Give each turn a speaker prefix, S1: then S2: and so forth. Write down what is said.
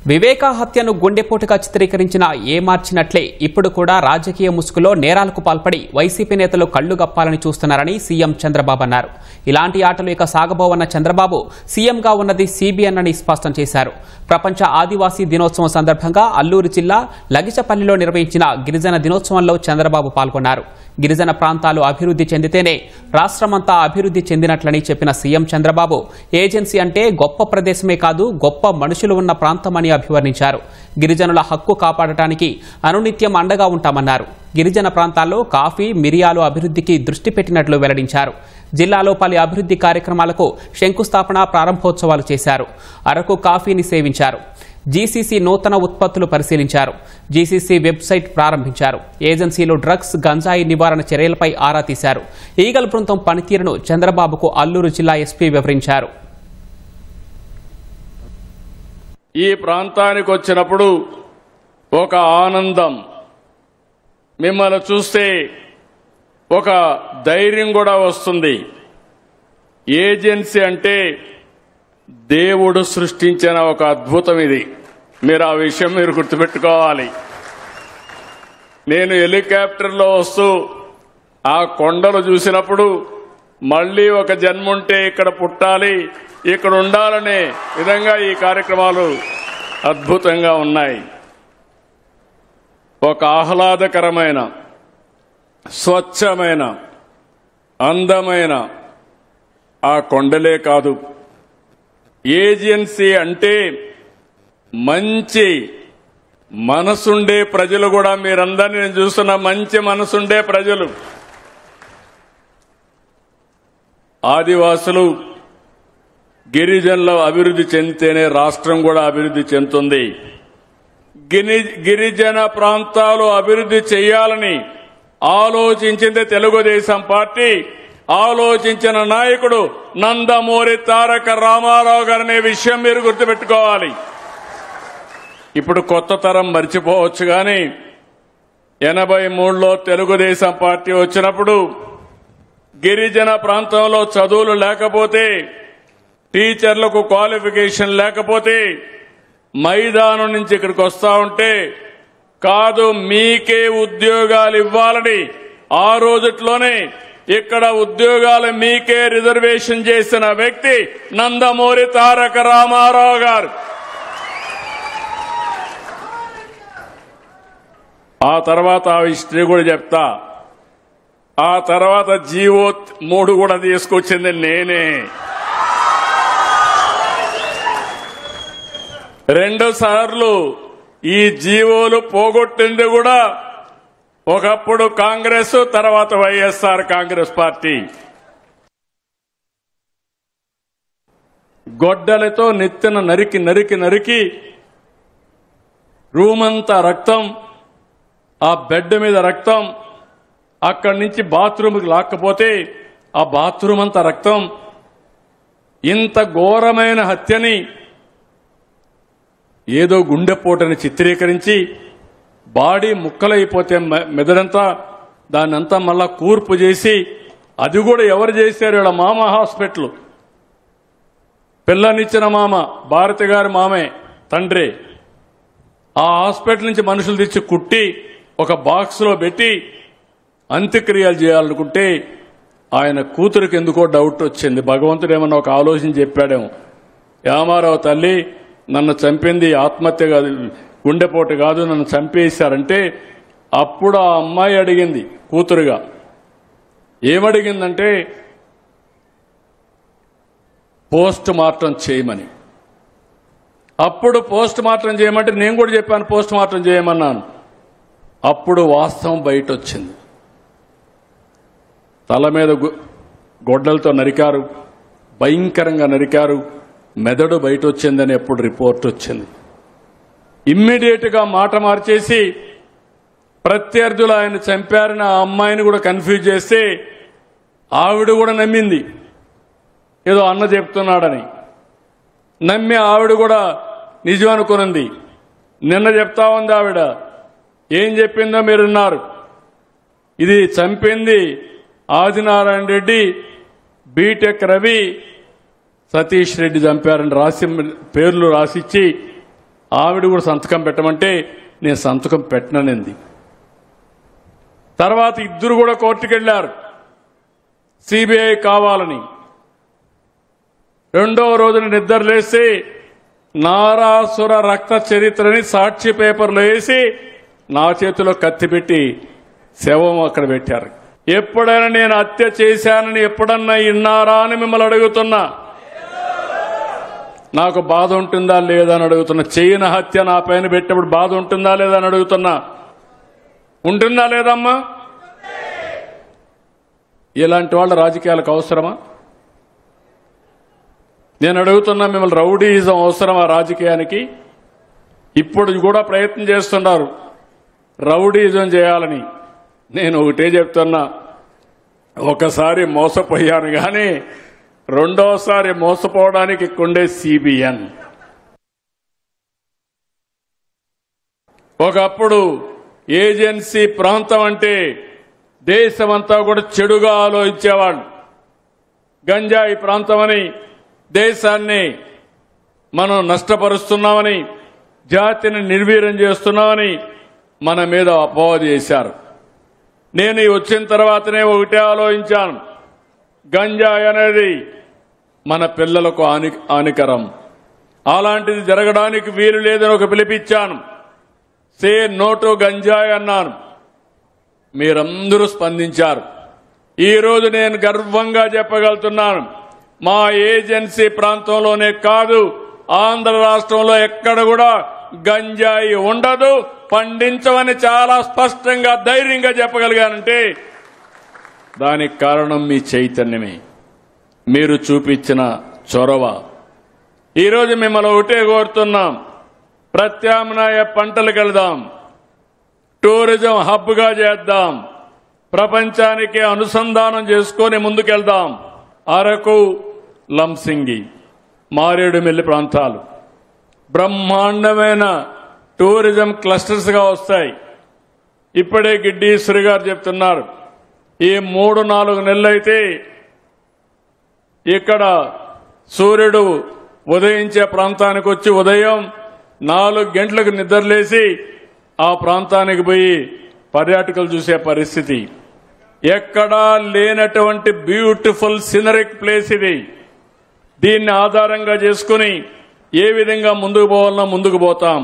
S1: వివేక హత్యను గుండెపోటుగా చిత్రీకరించిన మార్చినట్లే ఇప్పుడు కూడా రాజకీయ ముసుగులో నేరాలకు పాల్పడి వైసీపీ నేతలు కళ్లు గప్పాలని చూస్తున్నారని సీఎం చంద్రబాబు అన్నారు. ఇలాంటి ఆటలు ఇక సాగబోవన్న చంద్రబాబు సీఎంగా ఉన్నది సీబీఎన్ అని స్పష్టం చేశారు. ప్రపంచ ఆదివాసీ దినోత్సవం సందర్భంగా అల్లూరు జిల్లా లగిచపల్లిలో నిర్వహించిన గిరిజన దినోత్సవంలో చంద్రబాబు పాల్గొన్నారు. గిరిజన ప్రాంతాలు అభివృద్ధి చెందితేనే రాష్ట్రమంతా అభివృద్ధి చెందినట్లని చెప్పిన సీఎం చంద్రబాబు ఏజెన్సీ అంటే గొప్ప ప్రదేశమే కాదు, గొప్ప మనుషులు ఉన్న ప్రాంతమని అభివర్ణించారు. గిరిజనుల హక్కు కాపాడటానికి అనునిత్యం అండగా ఉంటామన్నారు. గిరిజన ప్రాంతాల్లో కాఫీ, మిరియాలు అభివృద్ధికి దృష్టి పెట్టినట్లు వెల్లడించారు. జిల్లాలో పలు అభివృద్ధి కార్యక్రమాలకు శంకుస్థాపన, ప్రారంభోత్సవాలు చేశారు. అరకు కాఫీని సేవించారు. జీసీసీ నూతన ఉత్పత్తులు పరిశీలించారు. జీసీసీ వెబ్సైట్ ప్రారంభించారు. ఏజెన్సీలో డ్రగ్స్, గంజాయి నివారణ చర్యలపై ఆరా తీశారు. ఈగల్ బృందం పనితీరును చంద్రబాబుకు అల్లూరు జిల్లా ఎస్పీ వివరించారు.
S2: ఈ ప్రాంతానికి వచ్చినప్పుడు ఒక ఆనందం, మిమ్మల్ని చూస్తే ఒక ధైర్యం కూడా వస్తుంది. ఏజెన్సీ అంటే దేవుడు సృష్టించిన ఒక అద్భుతం. ఇది మీరు ఆ విషయం మీరు గుర్తుపెట్టుకోవాలి. నేను హెలికాప్టర్లో వస్తూ ఆ కొండలు చూసినప్పుడు మళ్లీ ఒక జన్ముంటే ఇక్కడ పుట్టాలి, ఇక్కడ ఉండాలనే విధంగా ఈ కార్యక్రమాలు అద్భుతంగా ఉన్నాయి. ఒక ఆహ్లాదకరమైన, స్వచ్ఛమైన, అందమైన ఆ కొండలే కాదు, ఏజెన్సీ అంటే మంచి మనసుండే ప్రజలు కూడా, మీరందరినీ నేను చూస్తున్న మంచి మనసుండే ప్రజలు, ఆదివాసులు, గిరిజనులు అభివృద్ధి చెందితేనే రాష్ట్రం కూడా అభివృద్ధి చెందుతుంది. గిరిజన ప్రాంతాలు అభివృద్ధి చేయాలని ఆలోచించింది తెలుగుదేశం పార్టీ. ఆలోచించిన నాయకుడు నందమూరి తారక రామారావు గారనే విషయం మీరు గుర్తుపెట్టుకోవాలి. ఇప్పుడు కొత్త తరం మర్చిపోవచ్చు, కానీ 83లో తెలుగుదేశం పార్టీ వచ్చినప్పుడు గిరిజన ప్రాంతంలో చదువులు లేకపోతే, టీచర్లకు క్వాలిఫికేషన్ లేకపోతే మైదానం నుంచి ఇక్కడికి వస్తా ఉంటే, కాదు మీకే ఉద్యోగాలు ఇవ్వాలని ఆ రోజుట్లోనే ఇక్కడ ఉద్యోగాలు మీకే రిజర్వేషన్ చేసిన వ్యక్తి నందమూరి తారక రామారావు గారు. ఆ తర్వాత ఆ హిస్టరీ కూడా చెప్తా. ఆ తర్వాత జీవో 3 కూడా తీసుకొచ్చింది నేనే. 2 సార్లు ఈ జీవోలు పోగొట్టింది కూడా ఒకప్పుడు కాంగ్రెస్, తర్వాత వైఎస్ఆర్ కాంగ్రెస్ పార్టీ. గొడ్డలతో నెత్తిన నరికి నరికి నరికి రూమంతా రక్తం, ఆ బెడ్ మీద రక్తం, అక్కడి నుంచి బాత్రూమ్కి లాక్కపోతే ఆ బాత్రూమ్ అంతా రక్తం. ఇంత ఘోరమైన హత్యని ఏదో గుండెపోటని చిత్రీకరించి బాడీ ముక్కలైపోతే మెదడంతా దాన్నంతా మళ్ళా కూర్పు చేసి, అది కూడా ఎవరు చేశారు? వీళ్ళ మామ హాస్పిటల్, పిల్లనిచ్చిన మామ, భారతి గారి మామే, తండ్రి. ఆ హాస్పిటల్ నుంచి మనుషులు తెచ్చి కుట్టి ఒక బాక్స్లో పెట్టి అంత్యక్రియలు చేయాలనుకుంటే ఆయన కూతురికి ఎందుకో డౌట్ వచ్చింది. భగవంతుడు ఏమన్నా ఒక ఆలోచన చెప్పాడేమో, రామారావు తల్లి నన్ను చంపింది ఆత్మహత్య కాదు, గుండెపోటు కాదు, నన్ను చంపేశారంటే అప్పుడు ఆ అమ్మాయి అడిగింది కూతురుగా, ఏమడిగిందంటే పోస్ట్ మార్టం చేయమని. అప్పుడు పోస్ట్ మార్టం చేయమంటే నేను కూడా చెప్పాను పోస్ట్ మార్టం చేయమన్నాను. అప్పుడు వాస్తవం బయట వచ్చింది. తల మీద గొడ్డలతో నరికారు, భయంకరంగా నరికారు, మెదడు బయట వచ్చిందని ఎప్పుడు రిపోర్ట్ వచ్చింది. ఇమ్మీడియట్ గా మాట మార్చేసి ప్రత్యర్థులు ఆయన చంపారని ఆ అమ్మాయిని కూడా కన్ఫ్యూజ్ చేస్తే ఆవిడ కూడా నమ్మింది, ఏదో అన్న చెప్తున్నాడని నమ్మి ఆవిడ కూడా నిజం అనుకున్నది. నిన్న చెప్తా ఉంది ఆవిడ, ఏం చెప్పిందో మీరున్నారు. ఇది చంపింది ఆదినారాయణ రెడ్డి, బీటెక్ రవి, సతీష్ రెడ్డి చంపారని రాసి పేర్లు రాసిచ్చి ఆవిడ కూడా సంతకం పెట్టమంటే నేను సంతకం పెట్టననింది. తర్వాత ఇద్దరు కూడా కోర్టుకు వెళ్లారు సిబిఐ కావాలని. రెండో రోజున నిద్రలేసి నారాసుర రక్త చరిత్రని సాక్షి పేపర్లో వేసి నా చేతిలో కత్తి పెట్టి శవం అక్కడ పెట్టారు. ఎప్పుడైనా నేను హత్య చేశానని ఎప్పుడన్నా విన్నారా అని మిమ్మల్ని అడుగుతున్నా. నాకు బాధ ఉంటుందా లేదా అని అడుగుతున్నా. చేయని హత్య నా పైన పెట్టినప్పుడు బాధ ఉంటుందా లేదా అని అడుగుతున్నా. ఉంటుందా లేదమ్మా? ఇలాంటి వాళ్ళ రాజకీయాలకు అవసరమా? నేను అడుగుతున్నా మిమ్మల్ని, రౌడీయిజం అవసరమా రాజకీయానికి? ఇప్పుడు కూడా ప్రయత్నం చేస్తున్నారు రౌడీయిజం చేయాలని. నేను ఒకటే చెప్తున్నా, ఒకసారి మోసపోయాను కానీ రెండోసారి మోసపోవడానికి కొండే సిబిఎన్. ఒకప్పుడు ఏజెన్సీ ప్రాంతం అంటే దేశమంతా కూడా చెడుగా ఆలోచించేవాళ్ళు. గంజాయి ప్రాంతమని, దేశాన్ని మనం నష్టపరుస్తున్నామని, జాతిని నిర్వీర్యం చేస్తున్నామని మన మీద అపవాదు చేశారు. నేను వచ్చిన తర్వాతనే ఒకటే ఆలోచించాను, గంజాయి అనేది మన పిల్లలకు హానికరం, అలాంటిది జరగడానికి వీలు లేదని ఒక పిలిపించాను. సే నో టు గంజాయి అన్నాను. మీరందరూ స్పందించారు. ఈరోజు నేను గర్వంగా చెప్పగలుగుతున్నాను, మా ఏజెన్సీ ప్రాంతంలోనే కాదు ఆంధ్ర రాష్ట్రంలో ఎక్కడ కూడా గంజాయి ఉండదు, పండించమని చాలా స్పష్టంగా ధైర్యంగా చెప్పగలిగానంటే దానికి కారణం మీ చైతన్యమే, మీరు చూపించిన చొరవ. ఈరోజు మిమ్మల్ని ఒకటే కోరుతున్నాం, ప్రత్యామ్నాయ పంటలకు వెళ్దాం, టూరిజం హబ్గా చేద్దాం, ప్రపంచానికి అనుసంధానం చేసుకొని ముందుకెళ్దాం. అరకు, లంసింగి, మారేడుమిల్లి ప్రాంతాలు బ్రహ్మాండమైన టూరిజం క్లస్టర్స్ గా వస్తాయి. ఇప్పుడే గిడ్డీశ్వరి గారు చెప్తున్నారు, ఈ 3-4 నెలలైతే ఇక్కడ సూర్యుడు ఉదయించే ప్రాంతానికి వచ్చి ఉదయం 4 గంటలకు నిద్రలేసి ఆ ప్రాంతానికి పోయి పర్యాటకులు చూసే పరిస్థితి. ఎక్కడా లేనటువంటి బ్యూటిఫుల్ సినరిక్ ప్లేస్ ఇది. దీన్ని ఆధారంగా చేసుకుని ఏ విధంగా ముందుకు పోవాలన్నా ముందుకు పోతాం.